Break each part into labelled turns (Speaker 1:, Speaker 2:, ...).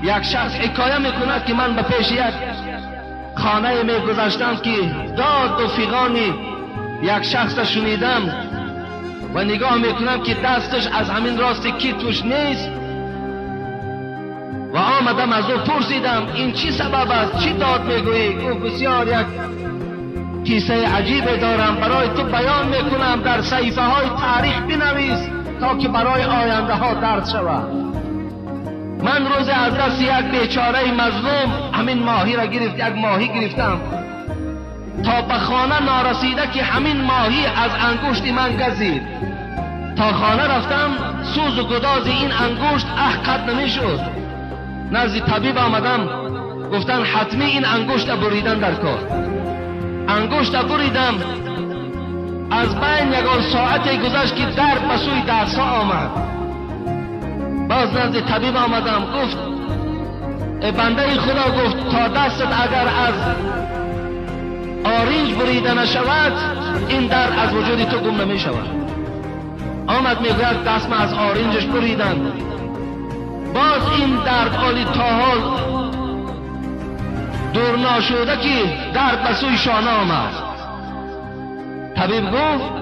Speaker 1: یک شخص حکایه میکند که من به پیش یک خانه میگذشتم که داد و فیغانی یک شخص شنیدم و نگاه میکنم که دستش از همین راستی کی توش نیست و آمدم از او پرسیدم این چی سبب است، چی داد میگویی؟ گفت بسیار یک کیسه عجیب دارم، برای تو بیان میکنم، در صحیفه های تاریخ بنویس تا که برای آینده ها درس شود. من روز از دست یک بیچاره مظلوم همین ماهی را گرفت، یک ماهی گرفتم تا به خانه نارسیده که همین ماهی از انگشت من گزید. تا خانه رفتم سوز و گداز این انگشت قطع نمیشد. نزد طبیب آمدم، گفتن حتمی این انگشت بریدن در کار. انگشت بریدم، از بین یکان ساعتی گذشت که درد به سوی دست‌ها آمد. باز نزد طبیب آمدم، گفت بنده خدا، گفت تا دستت اگر از آرنج بریده نشود این درد از وجود تو گم نمی شود. آمد میگوید دستم از آرنجش بریدن، باز این درد عالی تا حال دور نشده که درد به سوی شانه آمد. طبیب گفت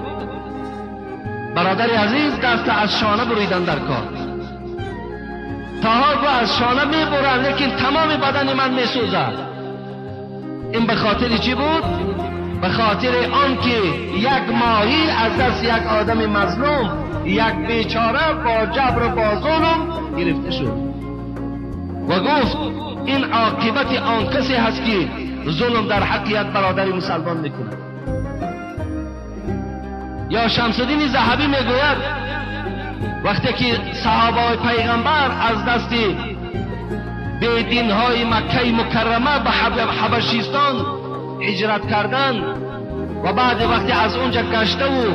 Speaker 1: برادر عزیز دست از شانه بریدن در کار. تا حال با از شانه میبرن لیکن تمام بدن من میسوزد. این به خاطر چی بود؟ به خاطر آن که یک ماهی از دست یک آدم مظلوم، یک بیچاره با جبر و با ظلم گرفته شد و گفت این عاقبت آن کسی هست که ظلم در حق یک برادر مسلمان میکنه. یا شمس الدین ذهبی میگوید وقتی که صحابه پیغمبر از دست بیدین های مکه مکرمه به حبشیستان هجرت کردند و بعد وقتی از اونجا گشته و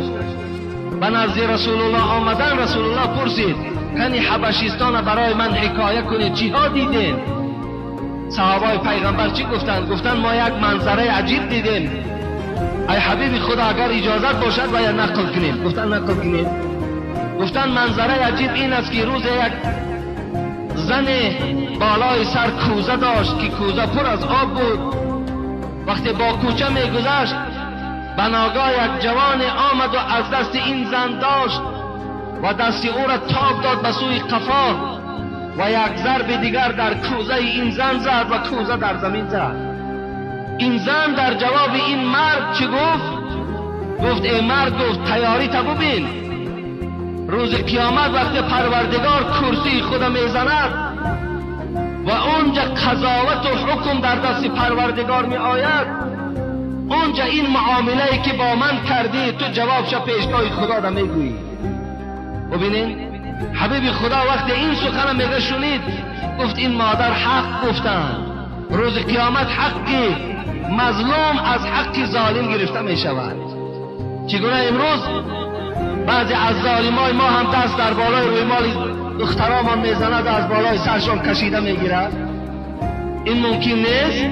Speaker 1: به نزد رسول الله آمدن، رسول الله پرسید کنی حبشیستان برای من حکایه کنید، چی ها دیدین؟ صحابه پیغمبر چی گفتند؟ گفتند ما یک منظره عجیب دیدیم، ای حبیب خدا اگر اجازت باشد باید نقل کنیم. گفتند نقل کنیم. گفتند منظره عجیب این است که روز یک زن بالای سر کوزه داشت که کوزه پر از آب بود. وقتی با کوچه میگذشت به ناگاه یک جوان آمد و از دست این زن داشت و دست او را تاب داد به سوی قفا و یک ضرب دیگر در کوزه این زن زد و کوزه در زمین زد. این زن در جواب این مرد چی گفت؟ گفت ای مرد، گفت تیاری تا ببین، روز قیامت وقت پروردگار کرسی خدا میزند و اونجا قضاوت و حکم در دست پروردگار می آید، اونجا این معامله که با من کردی تو جوابش پیشگاه خدا را میگویی. ببینین حبیب خدا وقتی این سخن میگه شنید گفت این مادر حق گفتن، روز قیامت حقی مظلوم از حقی ظالم گرفته می شود. چگونه امروز بعضی از ظالمای ما هم دست در بالای روی مال دخترامان میزند و از بالای سرشان کشیده میگیرد؟ این ممکن نیست.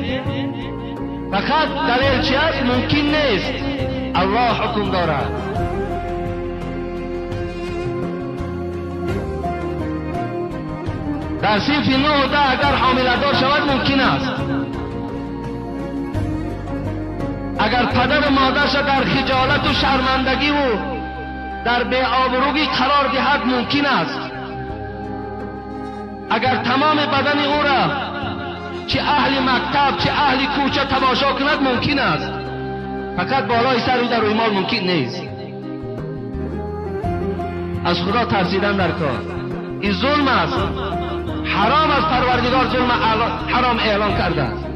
Speaker 1: فقط دلیل چی است؟ ممکن نیست. الله حکم دارد. در صنف 9 و 10 اگر حامله دار شود ممکن است. اگر پدر و مادرش در خجالت و شرمندگی و در بی‌آبرویی قرار دهد ممکن است. اگر تمام بدن او را چه اهل مکتب چه اهل کوچه تماشا کند ممکن است. فقط بالای سر او در روی مال ممکن نیست. از خدا ترسیدن در کار. این ظلم است. حرام از پروردگار ظلم حرام اعلان کرده است.